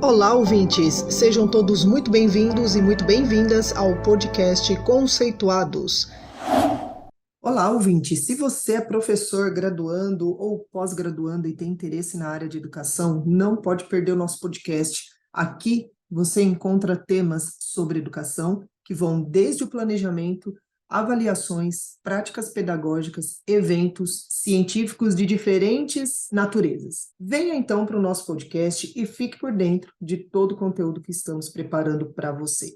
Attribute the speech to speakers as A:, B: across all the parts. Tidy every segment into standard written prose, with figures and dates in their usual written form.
A: Olá, ouvintes! Sejam todos muito bem-vindos e muito bem-vindas ao podcast Conceituados. Olá, ouvintes! Se você é professor graduando ou pós-graduando e tem interesse na área de educação, não pode perder o nosso podcast. Aqui você encontra temas sobre educação que vão desde o planejamento, avaliações, práticas pedagógicas, eventos científicos de diferentes naturezas. Venha então para o nosso podcast e fique por dentro de todo o conteúdo que estamos preparando para você.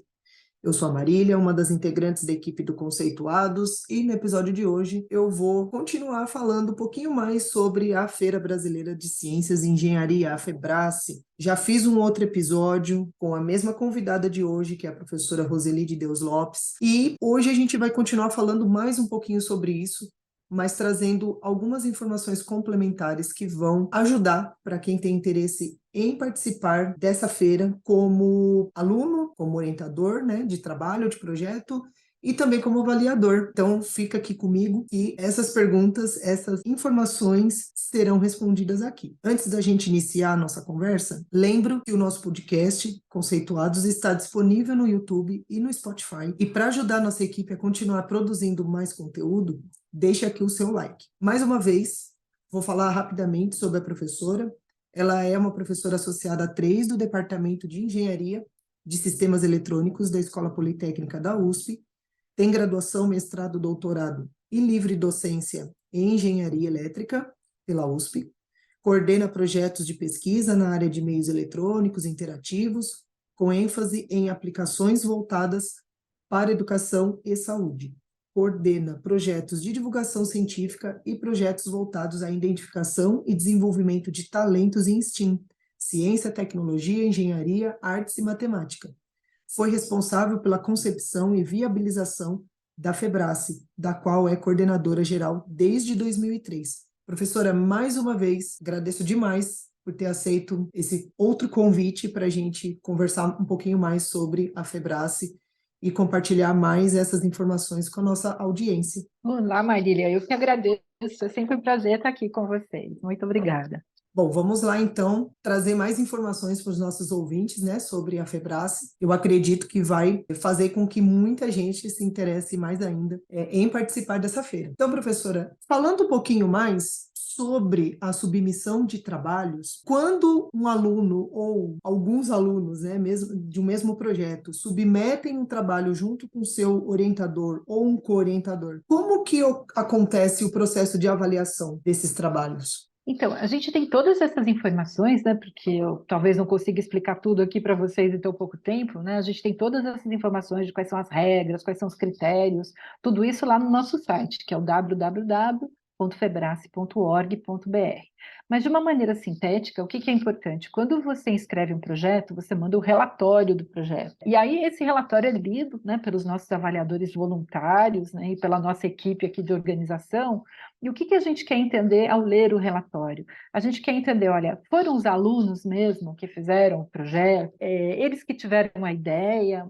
A: Eu sou a Marília, uma das integrantes da equipe do Conceituados, e no episódio de hoje eu vou continuar falando um pouquinho mais sobre a Feira Brasileira de Ciências e Engenharia, a FEBRACE. Já fiz um outro episódio com a mesma convidada de hoje, que é a professora Roseli de Deus Lopes, e hoje a gente vai continuar falando mais um pouquinho sobre isso, mas trazendo algumas informações complementares que vão ajudar para quem tem interesse em participar dessa feira como aluno, como orientador, né, de trabalho, de projeto, e também como avaliador. Então, fica aqui comigo e essas perguntas, essas informações serão respondidas aqui. Antes da gente iniciar a nossa conversa, lembro que o nosso podcast, Conceituados, está disponível no YouTube e no Spotify. E para ajudar a nossa equipe a continuar produzindo mais conteúdo, deixa aqui o seu like. Mais uma vez, vou falar rapidamente sobre a professora. Ela é uma professora associada 3 do Departamento de Engenharia de Sistemas Eletrônicos da Escola Politécnica da USP, tem graduação, mestrado, doutorado e livre docência em Engenharia Elétrica pela USP, coordena projetos de pesquisa na área de meios eletrônicos interativos, com ênfase em aplicações voltadas para educação e saúde. Coordena projetos de divulgação científica e projetos voltados à identificação e desenvolvimento de talentos em STEAM, ciência, tecnologia, engenharia, artes e matemática. Foi responsável pela concepção e viabilização da FEBRACE, da qual é coordenadora geral desde 2003. Professora, mais uma vez, agradeço demais por ter aceito esse outro convite para a gente conversar um pouquinho mais sobre a FEBRACE e compartilhar mais essas informações com a nossa audiência.
B: Olá, Marília, eu que agradeço. É sempre um prazer estar aqui com vocês. Muito obrigada.
A: Bom, vamos lá então trazer mais informações para os nossos ouvintes, né, sobre a FEBRACE. Eu acredito que vai fazer com que muita gente se interesse mais ainda em participar dessa feira. Então, professora, falando um pouquinho mais sobre a submissão de trabalhos, quando um aluno ou alguns alunos, né, mesmo de um mesmo projeto, submetem um trabalho junto com seu orientador ou um co-orientador, como que acontece o processo de avaliação desses trabalhos?
B: Então, a gente tem todas essas informações, né? Porque eu talvez não consiga explicar tudo aqui para vocês em tão pouco tempo, né? A gente tem todas essas informações de quais são as regras, quais são os critérios, tudo isso lá no nosso site, que é o www.febrace.org.br. Mas de uma maneira sintética, o que que é importante? Quando você inscreve um projeto, você manda o relatório do projeto. E aí esse relatório é lido, né, pelos nossos avaliadores voluntários, né, e pela nossa equipe aqui de organização. E o que que a gente quer entender ao ler o relatório? A gente quer entender, olha, foram os alunos mesmo que fizeram o projeto, eles que tiveram a ideia,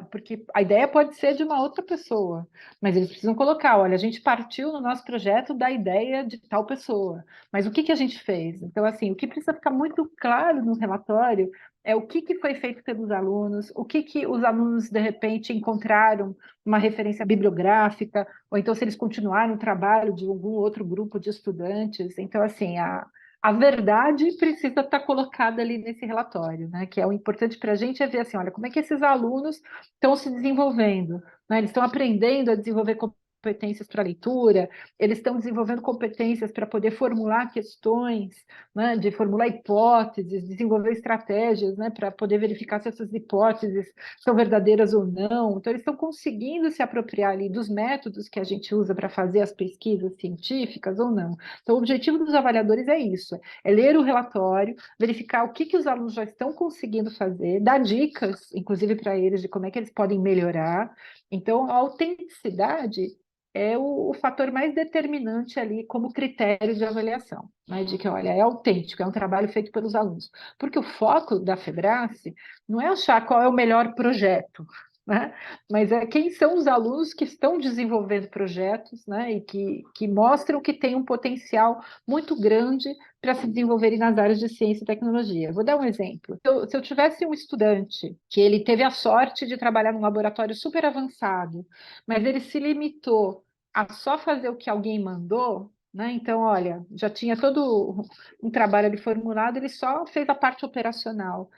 B: porque a ideia pode ser de uma outra pessoa, mas eles precisam colocar, olha, a gente partiu no nosso projeto da ideia de tal pessoa, mas o que que a gente fez? Então, assim, o que precisa ficar muito claro no relatório é o que foi feito pelos alunos, o que os alunos, de repente, encontraram uma referência bibliográfica, ou então se eles continuaram o trabalho de algum outro grupo de estudantes. Então, assim, a verdade precisa estar colocada ali nesse relatório, né? Que é o importante para a gente é ver assim, olha, como é que esses alunos estão se desenvolvendo, né? Eles estão aprendendo a desenvolver competências para leitura, eles estão desenvolvendo competências para poder formular questões, né, de formular hipóteses, desenvolver estratégias, né, para poder verificar se essas hipóteses são verdadeiras ou não. Então, eles estão conseguindo se apropriar ali dos métodos que a gente usa para fazer as pesquisas científicas ou não. Então, o objetivo dos avaliadores é isso, é ler o relatório, verificar o que os alunos já estão conseguindo fazer, dar dicas, inclusive para eles, de como é que eles podem melhorar. Então, a autenticidade é o fator mais determinante ali como critério de avaliação, né? De que, olha, é autêntico, é um trabalho feito pelos alunos. Porque o foco da FEBRACE não é achar qual é o melhor projeto, né? Mas quem são os alunos que estão desenvolvendo projetos, né? E que mostram que tem um potencial muito grande para se desenvolverem nas áreas de ciência e tecnologia. Vou dar um exemplo. Se eu tivesse um estudante que ele teve a sorte de trabalhar num laboratório super avançado, mas ele se limitou a só fazer o que alguém mandou, né? Então, olha, já tinha todo um trabalho ali formulado, ele só fez a parte operacional.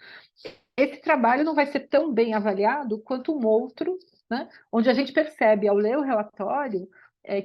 B: Esse trabalho não vai ser tão bem avaliado quanto um outro, né? Onde a gente percebe, ao ler o relatório,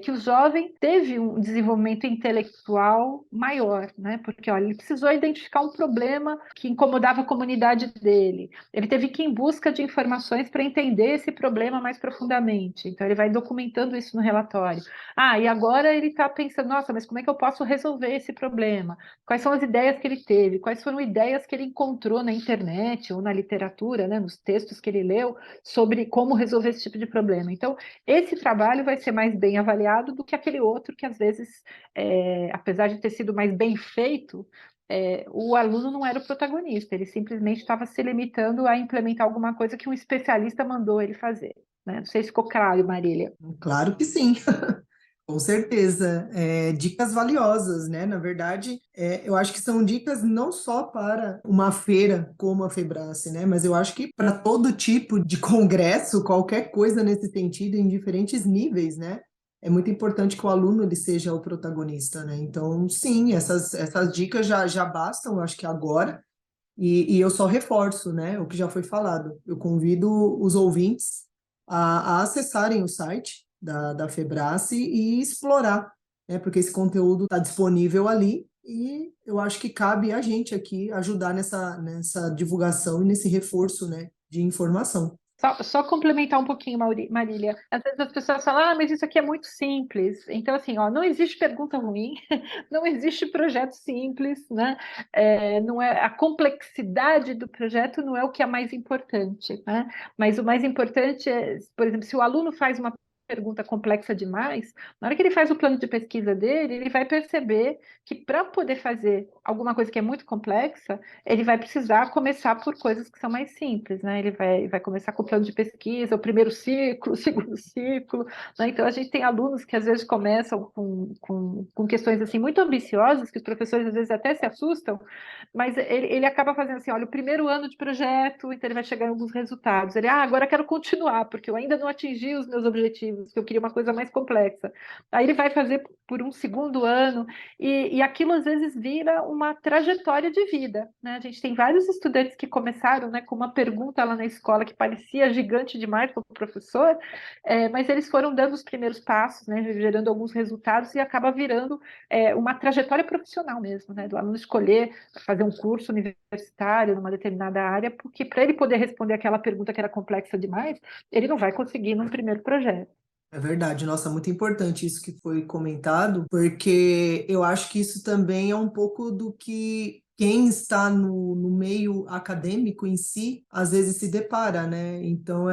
B: que o jovem teve um desenvolvimento intelectual maior, né? Porque olha, ele precisou identificar um problema que incomodava a comunidade dele. Ele teve que ir em busca de informações para entender esse problema mais profundamente. Então, ele vai documentando isso no relatório. Ah, e agora ele está pensando, nossa, mas como é que eu posso resolver esse problema? Quais são as ideias que ele teve? Quais foram ideias que ele encontrou na internet ou na literatura, né, nos textos que ele leu, sobre como resolver esse tipo de problema? Então, esse trabalho vai ser mais bem avaliado do que aquele outro que, às vezes, apesar de ter sido mais bem feito, o aluno não era o protagonista, ele simplesmente estava se limitando a implementar alguma coisa que um especialista mandou ele fazer. Né? Não sei se ficou claro, Marília.
A: Claro que sim. Com certeza, dicas valiosas, né? Na verdade, eu acho que são dicas não só para uma feira como a Febrace, né? Mas eu acho que para todo tipo de congresso, qualquer coisa nesse sentido, em diferentes níveis, né? É muito importante que o aluno ele seja o protagonista, né? Então, sim, essas dicas já bastam, eu acho que agora, e eu só reforço, né? O que já foi falado. Eu convido os ouvintes a acessarem o site da Febrace e explorar, né? Porque esse conteúdo está disponível ali e eu acho que cabe a gente aqui ajudar nessa divulgação e nesse reforço, né, de informação.
B: Só complementar um pouquinho, Marília. Às vezes as pessoas falam, ah, mas isso aqui é muito simples. Então, assim, ó, não existe pergunta ruim, não existe projeto simples, né? Não é, a complexidade do projeto não é o que é mais importante, né? Mas o mais importante é, por exemplo, se o aluno faz uma pergunta complexa demais, na hora que ele faz o plano de pesquisa dele, ele vai perceber que para poder fazer alguma coisa que é muito complexa, ele vai precisar começar por coisas que são mais simples, né? Ele vai começar com o plano de pesquisa, o primeiro ciclo, o segundo ciclo, né? Então, a gente tem alunos que às vezes começam com questões assim muito ambiciosas, que os professores às vezes até se assustam, mas ele acaba fazendo assim, olha, o primeiro ano de projeto, então ele vai chegar em alguns resultados. Ele, agora quero continuar, porque eu ainda não atingi os meus objetivos, que eu queria uma coisa mais complexa. Aí ele vai fazer por um segundo ano, e aquilo às vezes vira uma trajetória de vida, né? A gente tem vários estudantes que começaram, né, com uma pergunta lá na escola que parecia gigante demais para o professor, mas eles foram dando os primeiros passos, né, gerando alguns resultados e acaba virando uma trajetória profissional mesmo, né, do aluno escolher fazer um curso universitário numa determinada área, porque para ele poder responder aquela pergunta que era complexa demais, ele não vai conseguir num primeiro projeto.
A: É verdade, nossa, muito importante isso que foi comentado, porque eu acho que isso também é um pouco do que quem está no meio acadêmico em si, às vezes se depara, né? Então,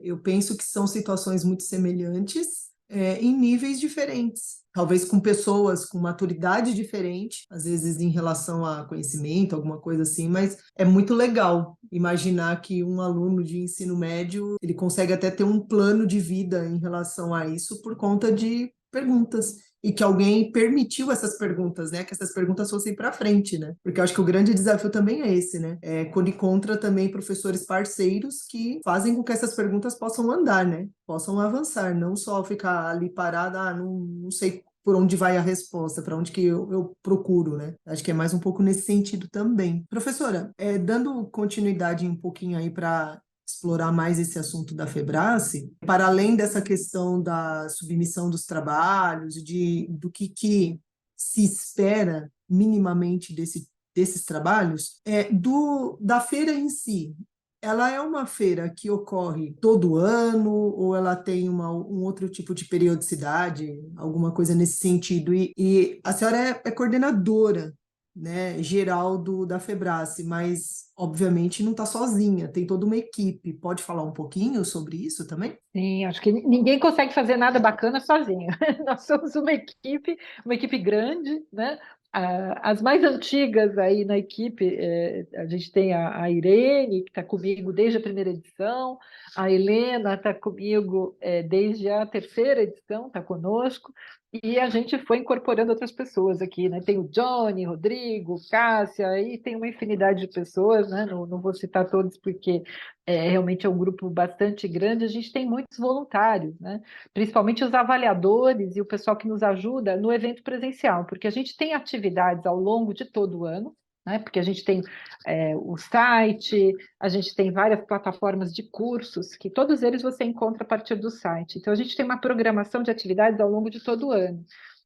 A: eu penso que são situações muito semelhantes, em níveis diferentes. Talvez com pessoas com maturidade diferente, às vezes em relação a conhecimento, alguma coisa assim, mas é muito legal imaginar que um aluno de ensino médio, ele consegue até ter um plano de vida em relação a isso por conta de perguntas. E que alguém permitiu essas perguntas, né? Que essas perguntas fossem para frente, né? Porque eu acho que o grande desafio também é esse, né? Quando encontra também professores parceiros que fazem com que essas perguntas possam andar, né? Possam avançar, não só ficar ali parada, não sei por onde vai a resposta, para onde que eu procuro, né? Acho que é mais um pouco nesse sentido também. Professora, dando continuidade um pouquinho aí para explorar mais esse assunto da Febrace, para além dessa questão da submissão dos trabalhos, do que se espera minimamente desses trabalhos, da feira em si. Ela é uma feira que ocorre todo ano ou ela tem um outro tipo de periodicidade, alguma coisa nesse sentido? E a senhora é coordenadora, né, geral da Febrace, mas obviamente não está sozinha, tem toda uma equipe. Pode falar um pouquinho sobre isso também?
B: Sim, acho que ninguém consegue fazer nada bacana sozinho. Nós somos uma equipe grande, né? As mais antigas aí na equipe, a gente tem a Irene, que está comigo desde a primeira edição, a Helena está comigo desde a terceira edição, está conosco, e a gente foi incorporando outras pessoas aqui, né? Tem o Johnny, Rodrigo, Cássia, aí tem uma infinidade de pessoas, né? Não vou citar todos porque realmente é um grupo bastante grande, a gente tem muitos voluntários, né? Principalmente os avaliadores e o pessoal que nos ajuda no evento presencial, porque a gente tem atividades ao longo de todo o ano, né? Porque a gente tem o site, a gente tem várias plataformas de cursos, que todos eles você encontra a partir do site. Então, a gente tem uma programação de atividades ao longo de todo o ano.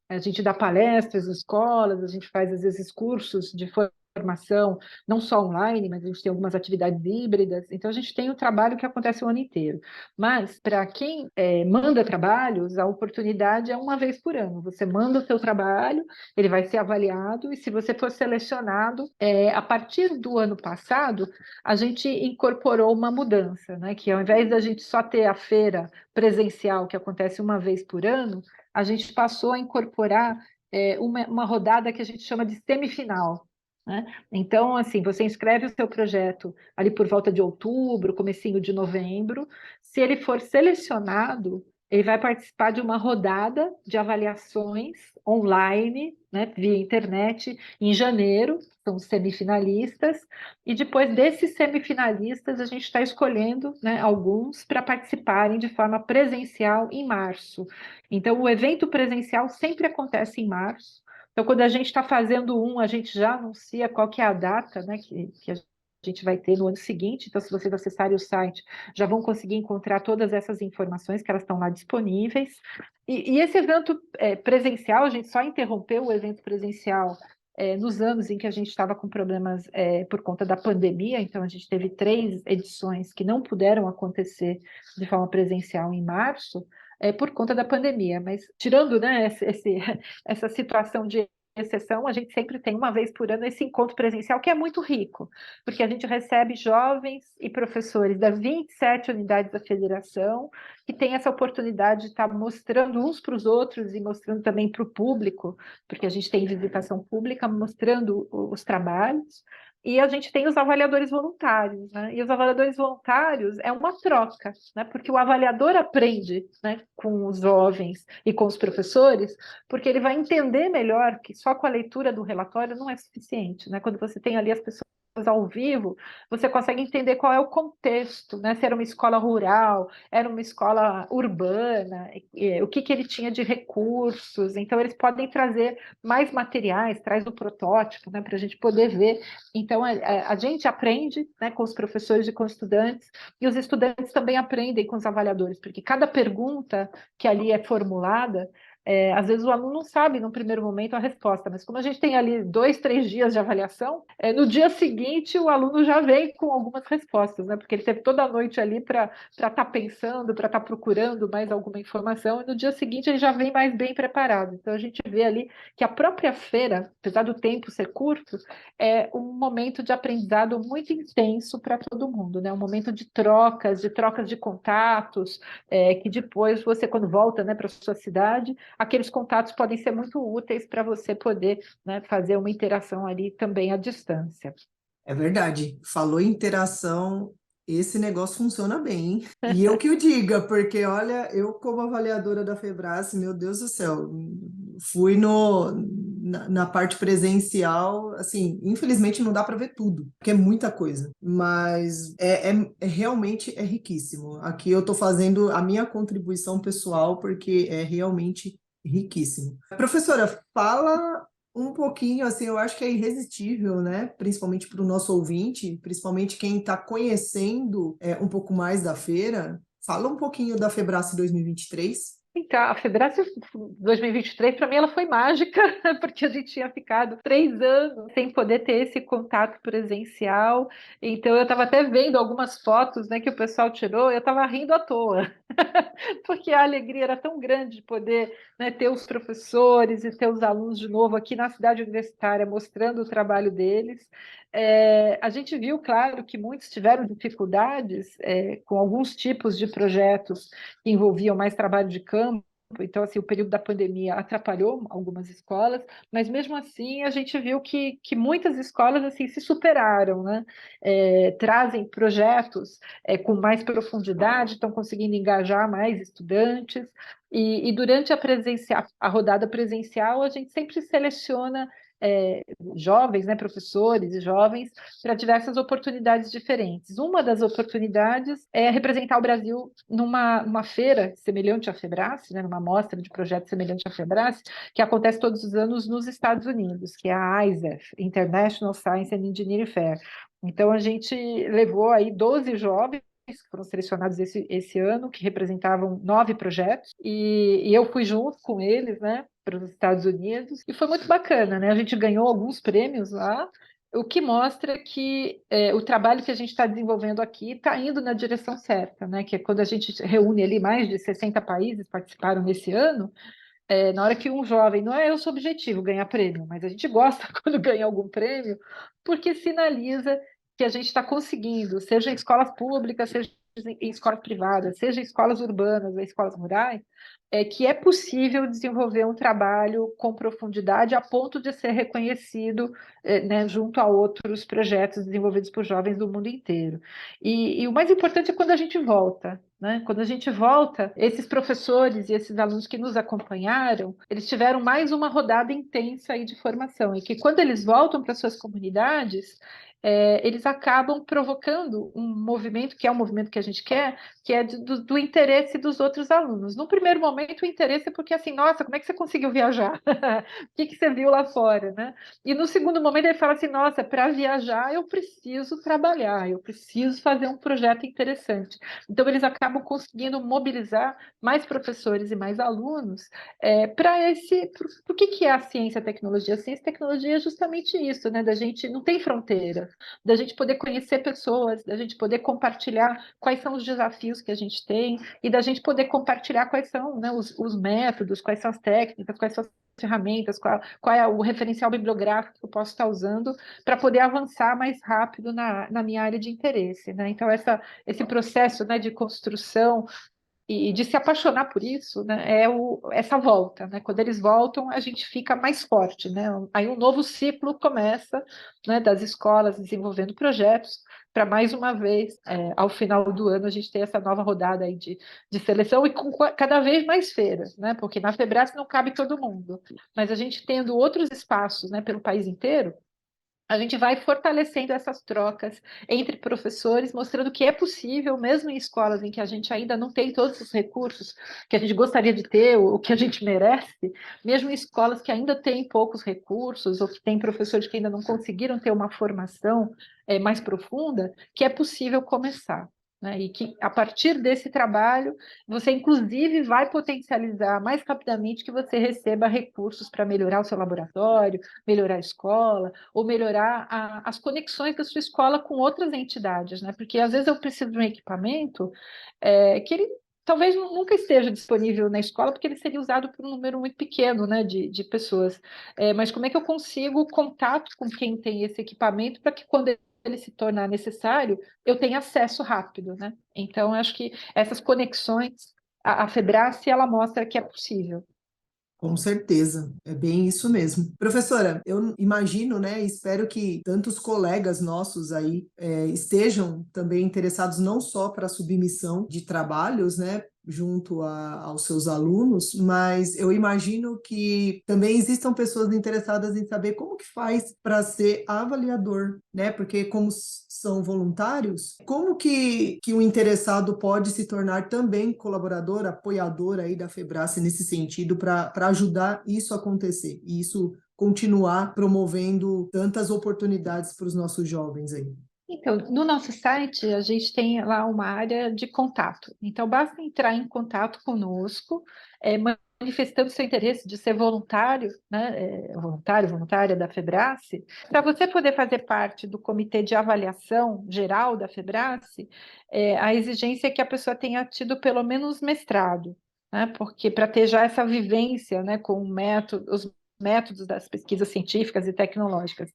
B: A gente dá palestras em escolas, a gente faz, às vezes, cursos de formação, não só online, mas a gente tem algumas atividades híbridas. Então, a gente tem o trabalho que acontece o ano inteiro. Mas, para quem manda trabalhos, a oportunidade é uma vez por ano. Você manda o seu trabalho, ele vai ser avaliado, e se você for selecionado, a partir do ano passado, a gente incorporou uma mudança, né? Que ao invés da gente só ter a feira presencial, que acontece uma vez por ano, a gente passou a incorporar uma rodada que a gente chama de semifinal, né? Então, assim, você inscreve o seu projeto ali por volta de outubro, comecinho de novembro. Se ele for selecionado, ele vai participar de uma rodada de avaliações online, né, via internet, em janeiro, são os semifinalistas, e depois desses semifinalistas, a gente está escolhendo, né, alguns para participarem de forma presencial em março. Então, o evento presencial sempre acontece em março. Então, quando a gente está fazendo a gente já anuncia qual que é a data, né, que a gente vai ter no ano seguinte. Então, se vocês acessarem o site, já vão conseguir encontrar todas essas informações que elas estão lá disponíveis. E esse evento presencial, a gente só interrompeu o evento presencial nos anos em que a gente estava com problemas por conta da pandemia. Então, a gente teve 3 edições que não puderam acontecer de forma presencial em março, por conta da pandemia. Mas, tirando, né, essa situação de exceção, a gente sempre tem uma vez por ano esse encontro presencial, que é muito rico, porque a gente recebe jovens e professores das 27 unidades da federação, que têm essa oportunidade de estar mostrando uns para os outros e mostrando também para o público, porque a gente tem visitação pública, mostrando os trabalhos. E a gente tem os avaliadores voluntários, né? E os avaliadores voluntários é uma troca, né? Porque o avaliador aprende, né, com os jovens e com os professores, porque ele vai entender melhor que só com a leitura do relatório não é suficiente, né? Quando você tem ali as pessoas ao vivo, você consegue entender qual é o contexto, né? Se era uma escola rural, era uma escola urbana, o que ele tinha de recursos. Então, eles podem trazer mais materiais, traz o protótipo, né, para a gente poder ver. Então, a gente aprende, né, com os professores e com os estudantes, e os estudantes também aprendem com os avaliadores, porque cada pergunta que ali é formulada, às vezes o aluno não sabe no primeiro momento a resposta, mas como a gente tem ali 2, 3 dias de avaliação, no dia seguinte o aluno já vem com algumas respostas, né? Porque ele teve toda a noite ali para estar pensando, para estar procurando mais alguma informação, e no dia seguinte ele já vem mais bem preparado. Então a gente vê ali que a própria feira, apesar do tempo ser curto, é um momento de aprendizado muito intenso para todo mundo, né? Um momento de trocas de contatos, que depois você, quando volta, né, para a sua cidade, aqueles contatos podem ser muito úteis para você poder, né, fazer uma interação ali também à distância.
A: É verdade. Falou em interação, esse negócio funciona bem, hein? E eu que o diga, porque olha, eu como avaliadora da Febrace, meu Deus do céu, fui na parte presencial, assim, infelizmente não dá para ver tudo, porque é muita coisa, mas realmente é riquíssimo. Aqui eu estou fazendo a minha contribuição pessoal, porque é realmente riquíssimo. Professora, fala um pouquinho, assim, eu acho que é irresistível, né? Principalmente para o nosso ouvinte, principalmente quem está conhecendo um pouco mais da feira. Fala um pouquinho da Febrace 2023.
B: Então, a Febrace 2023, para mim, ela foi mágica, porque a gente tinha ficado 3 anos sem poder ter esse contato presencial. Então, eu estava até vendo algumas fotos, né, que o pessoal tirou, eu estava rindo à toa, porque a alegria era tão grande de poder, né, ter os professores e ter os alunos de novo aqui na cidade universitária mostrando o trabalho deles. A gente viu, claro, que muitos tiveram dificuldades com alguns tipos de projetos que envolviam mais trabalho de campo. Então, assim, o período da pandemia atrapalhou algumas escolas, mas mesmo assim a gente viu que muitas escolas assim se superaram, né? Trazem projetos com mais profundidade, estão conseguindo engajar mais estudantes. E durante a rodada presencial, a gente sempre seleciona jovens, né, professores e jovens, para diversas oportunidades diferentes. Uma das oportunidades é representar o Brasil numa feira semelhante à Febrace, né, numa mostra de projetos semelhante à Febrace, que acontece todos os anos nos Estados Unidos, que é a ISEF, International Science and Engineering Fair. Então, a gente levou aí 12 jovens que foram selecionados esse ano, que representavam 9 projetos, e eu fui junto com eles, né, para os Estados Unidos, e foi muito bacana, né? A gente ganhou alguns prêmios lá, o que mostra que o trabalho que a gente está desenvolvendo aqui está indo na direção certa, né? Que é quando a gente reúne ali mais de 60 países participaram nesse ano, na hora que um jovem, não é esse o objetivo, ganhar prêmio, mas a gente gosta quando ganha algum prêmio, porque sinaliza que a gente está conseguindo, seja em escolas públicas, seja em escolas privadas, seja em escolas urbanas ou escolas rurais, que é possível desenvolver um trabalho com profundidade a ponto de ser reconhecido, né, junto a outros projetos desenvolvidos por jovens do mundo inteiro. E o mais importante é quando a gente volta, né? Quando a gente volta, esses professores e esses alunos que nos acompanharam, eles tiveram mais uma rodada intensa aí de formação, e que quando eles voltam para suas comunidades, eles acabam provocando um movimento, que é o movimento que a gente quer, que é do interesse dos outros alunos. No primeiro momento, o interesse é porque, assim, nossa, como é que você conseguiu viajar? O que você viu lá fora, né? E no segundo momento, ele fala assim, nossa, para viajar eu preciso trabalhar, eu preciso fazer um projeto interessante. Então, eles acabam conseguindo mobilizar mais professores e mais alunos para esse... O que é a ciência e a tecnologia? A ciência e a tecnologia é justamente isso, né? Da gente não tem fronteira, da gente poder conhecer pessoas, da gente poder compartilhar quais são os desafios que a gente tem e da gente poder compartilhar quais são, né, os métodos, quais são as técnicas, quais são as ferramentas, qual é o referencial bibliográfico que eu posso estar usando para poder avançar mais rápido na minha área de interesse, né? Então, esse processo, né, de construção e de se apaixonar por isso, né, essa volta, né? Quando eles voltam, a gente fica mais forte, né? Aí um novo ciclo começa, né, das escolas desenvolvendo projetos para mais uma vez, ao final do ano, a gente ter essa nova rodada aí de seleção e com cada vez mais feiras, né? Porque na Febrace não cabe todo mundo, mas a gente tendo outros espaços, né, pelo país inteiro, a gente vai fortalecendo essas trocas entre professores, mostrando que é possível, mesmo em escolas em que a gente ainda não tem todos os recursos que a gente gostaria de ter, ou que a gente merece, mesmo em escolas que ainda têm poucos recursos, ou que têm professores que ainda não conseguiram ter uma formação mais profunda, que é possível começar. Né? E que, a partir desse trabalho, você, inclusive, vai potencializar mais rapidamente que você receba recursos para melhorar o seu laboratório, melhorar a escola, ou melhorar as conexões da sua escola com outras entidades, né? Porque às vezes eu preciso de um equipamento que ele talvez nunca esteja disponível na escola, porque ele seria usado por um número muito pequeno, né, de pessoas. Mas como é que eu consigo contato com quem tem esse equipamento para que quando ele se tornar necessário, eu tenha acesso rápido, né? Então, eu acho que essas conexões, a Febrace, ela mostra que é possível.
A: Com certeza, é bem isso mesmo. Professora, eu imagino, né, espero que tantos colegas nossos aí estejam também interessados não só para a submissão de trabalhos, né, junto aos seus alunos, mas eu imagino que também existam pessoas interessadas em saber como que faz para ser avaliador, né, porque como são voluntários, como que o interessado pode se tornar também colaborador, apoiador aí da Febrace nesse sentido para ajudar isso a acontecer e isso continuar promovendo tantas oportunidades para os nossos jovens aí.
B: Então, no nosso site, a gente tem lá uma área de contato. Então, basta entrar em contato conosco, manifestando seu interesse de ser voluntário, né, voluntária da FEBRACE, para você poder fazer parte do comitê de avaliação geral da FEBRACE, a exigência é que a pessoa tenha tido pelo menos mestrado, né, porque para ter já essa vivência, né, com os métodos das pesquisas científicas e tecnológicas.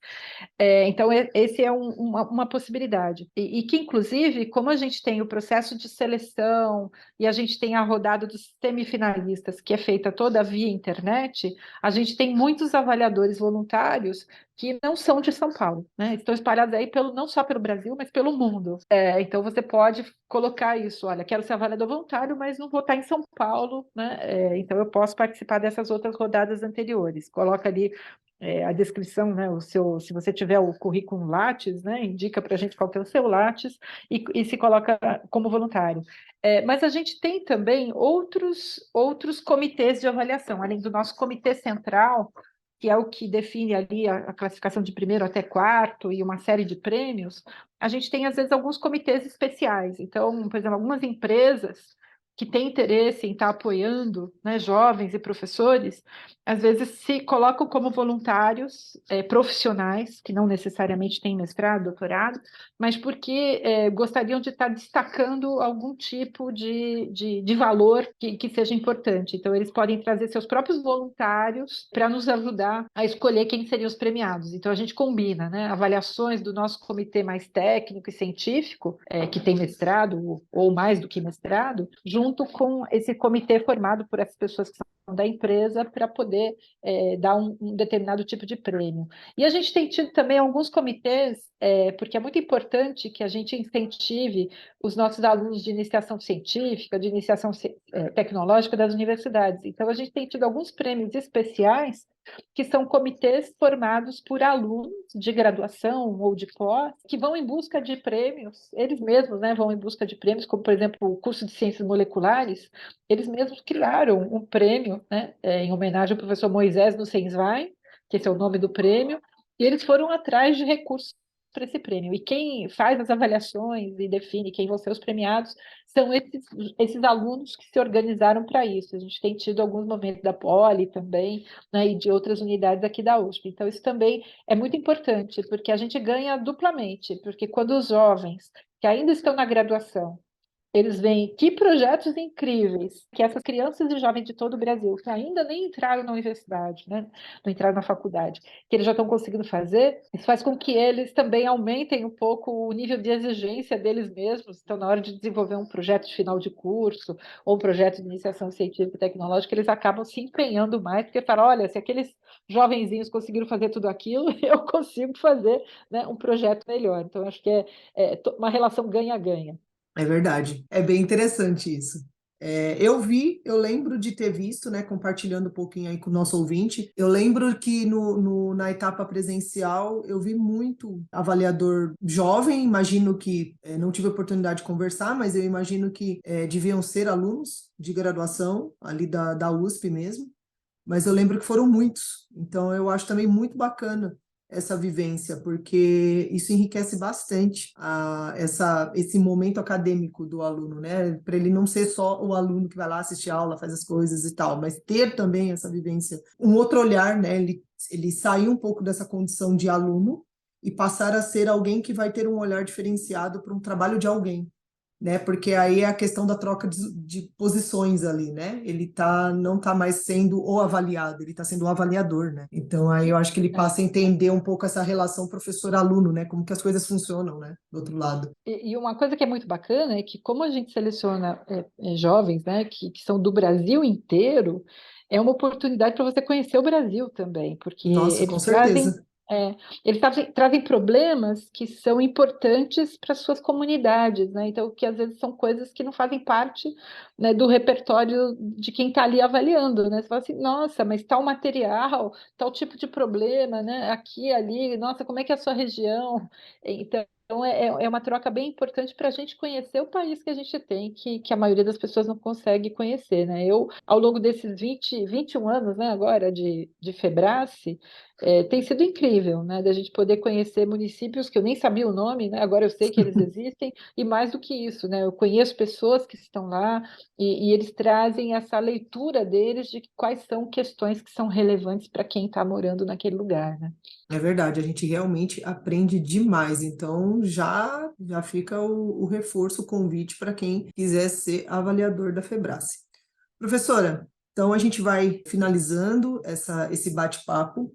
B: Então, esse é uma possibilidade. E que, inclusive, como a gente tem o processo de seleção e a gente tem a rodada dos semifinalistas, que é feita toda via internet, a gente tem muitos avaliadores voluntários que não são de São Paulo, né? Estão espalhados aí não só pelo Brasil, mas pelo mundo. Então, você pode colocar isso, olha, quero ser avaliador voluntário, mas não vou estar em São Paulo, né? Então, eu posso participar dessas outras rodadas anteriores. Coloca ali a descrição, né, se você tiver o currículo Lattes, né, indica para a gente qual que é o seu Lattes e se coloca como voluntário. Mas a gente tem também outros comitês de avaliação, além do nosso comitê central, que é o que define ali a classificação de primeiro até quarto e uma série de prêmios, a gente tem, às vezes, alguns comitês especiais. Então, por exemplo, algumas empresas que têm interesse em estar apoiando, né, jovens e professores, às vezes se colocam como voluntários profissionais, que não necessariamente têm mestrado, doutorado, mas porque gostariam de estar destacando algum tipo de valor que seja importante. Então, eles podem trazer seus próprios voluntários para nos ajudar a escolher quem seriam os premiados. Então, a gente combina, né, avaliações do nosso comitê mais técnico e científico, que tem mestrado ou mais do que mestrado, junto com esse comitê formado por essas pessoas que são da empresa para poder dar um determinado tipo de prêmio. E a gente tem tido também alguns comitês, porque é muito importante que a gente incentive os nossos alunos de iniciação científica, de iniciação tecnológica das universidades. Então, a gente tem tido alguns prêmios especiais que são comitês formados por alunos de graduação ou de pós, que vão em busca de prêmios, eles mesmos, né, vão em busca de prêmios, como, por exemplo, o curso de Ciências Moleculares, eles mesmos criaram um prêmio, né, em homenagem ao professor Moisés Nussenswein, que esse é o nome do prêmio, e eles foram atrás de recursos para esse prêmio. E quem faz as avaliações e define quem vão ser os premiados são esses alunos que se organizaram para isso. A gente tem tido alguns momentos da Poli também, né, e de outras unidades aqui da USP. Então, isso também é muito importante, porque a gente ganha duplamente, porque quando os jovens que ainda estão na graduação eles veem que projetos incríveis que essas crianças e jovens de todo o Brasil, que ainda nem entraram na universidade, né, não entraram na faculdade, que eles já estão conseguindo fazer, isso faz com que eles também aumentem um pouco o nível de exigência deles mesmos. Então, na hora de desenvolver um projeto de final de curso ou um projeto de iniciação científica e tecnológica, eles acabam se empenhando mais, porque falam, olha, se aqueles jovenzinhos conseguiram fazer tudo aquilo, eu consigo fazer, né, um projeto melhor. Então, acho que uma relação ganha-ganha.
A: É verdade. É bem interessante isso. Eu lembro de ter visto, né, compartilhando um pouquinho aí com o nosso ouvinte, eu lembro que na etapa presencial eu vi muito avaliador jovem, imagino que não tive a oportunidade de conversar, mas eu imagino que deviam ser alunos de graduação ali da USP mesmo, mas eu lembro que foram muitos, então eu acho também muito bacana essa vivência, porque isso enriquece bastante esse momento acadêmico do aluno, né? Para ele não ser só o aluno que vai lá assistir aula, faz as coisas e tal, mas ter também essa vivência, um outro olhar, né? Ele sair um pouco dessa condição de aluno e passar a ser alguém que vai ter um olhar diferenciado para um trabalho de alguém, né? Porque aí é a questão da troca de posições ali, né? Não tá mais sendo o avaliado, ele está sendo o avaliador, né? Então aí eu acho que ele passa a entender um pouco essa relação professor-aluno, né? Como que as coisas funcionam, né? Do outro lado.
B: E uma coisa que é muito bacana é que, como a gente seleciona jovens, né, que são do Brasil inteiro, é uma oportunidade para você conhecer o Brasil também, porque
A: Nossa, com certeza.
B: é, eles trazem problemas que são importantes para suas comunidades, né? Então, que às vezes são coisas que não fazem parte, né, do repertório de quem está ali avaliando, né? Você fala assim, nossa, mas tal material, tal tipo de problema, né? Aqui, ali, nossa, como é que é a sua região? Então, é uma troca bem importante para a gente conhecer o país que a gente tem, que a maioria das pessoas não consegue conhecer, né? Eu, ao longo desses 21 anos, né, agora, de Febrace, tem sido incrível, né, da gente poder conhecer municípios que eu nem sabia o nome, né, agora eu sei que eles existem, e mais do que isso, né, eu conheço pessoas que estão lá e eles trazem essa leitura deles de quais são questões que são relevantes para quem está morando naquele lugar, né?
A: É verdade, a gente realmente aprende demais. Então, já fica o reforço, o convite para quem quiser ser avaliador da Febrace. Professora, então a gente vai finalizando esse bate-papo.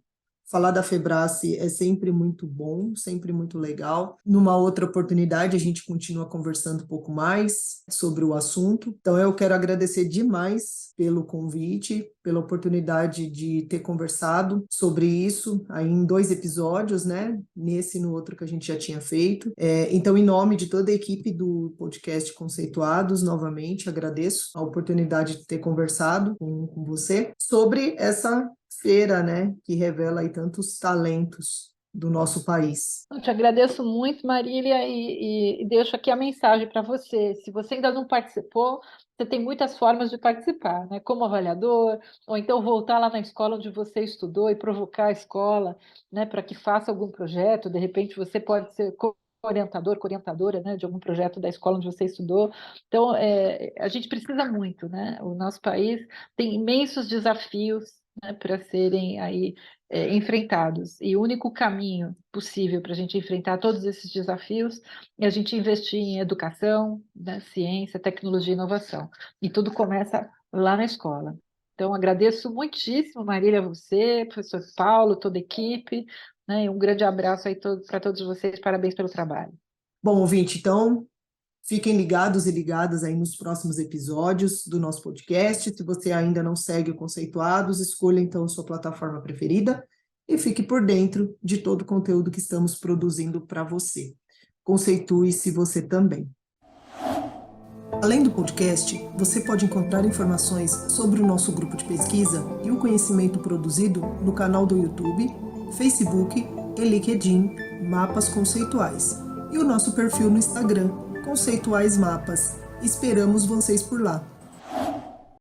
A: Falar da Febrace é sempre muito bom, sempre muito legal. Numa outra oportunidade, a gente continua conversando um pouco mais sobre o assunto. Então, eu quero agradecer demais pelo convite, pela oportunidade de ter conversado sobre isso aí em 2 episódios, né? Nesse e no outro que a gente já tinha feito. Então, em nome de toda a equipe do podcast Conceituados, novamente agradeço a oportunidade de ter conversado com você sobre essa feira, né, que revela aí tantos talentos do nosso país.
B: Eu te agradeço muito, Marília, e deixo aqui a mensagem para você. Se você ainda não participou, você tem muitas formas de participar, né? Como avaliador, ou então voltar lá na escola onde você estudou e provocar a escola, né, para que faça algum projeto. De repente, você pode ser orientador, orientadora, né, de algum projeto da escola onde você estudou. Então, a gente precisa muito, né? O nosso país tem imensos desafios, né, para serem aí enfrentados. E o único caminho possível para a gente enfrentar todos esses desafios é a gente investir em educação, né, ciência, tecnologia e inovação. E tudo começa lá na escola. Então, agradeço muitíssimo, Marília, você, professor Paulo, toda a equipe, né, e um grande abraço aí para todos vocês. Parabéns pelo trabalho.
A: Bom, ouvinte, então fiquem ligados e ligadas aí nos próximos episódios do nosso podcast. Se você ainda não segue o Conceituados, escolha então a sua plataforma preferida e fique por dentro de todo o conteúdo que estamos produzindo para você. Conceitue-se você também. Além do podcast, você pode encontrar informações sobre o nosso grupo de pesquisa e o conhecimento produzido no canal do YouTube, Facebook e LinkedIn Mapas Conceituais e o nosso perfil no Instagram, Conceituais Mapas. Esperamos vocês por lá.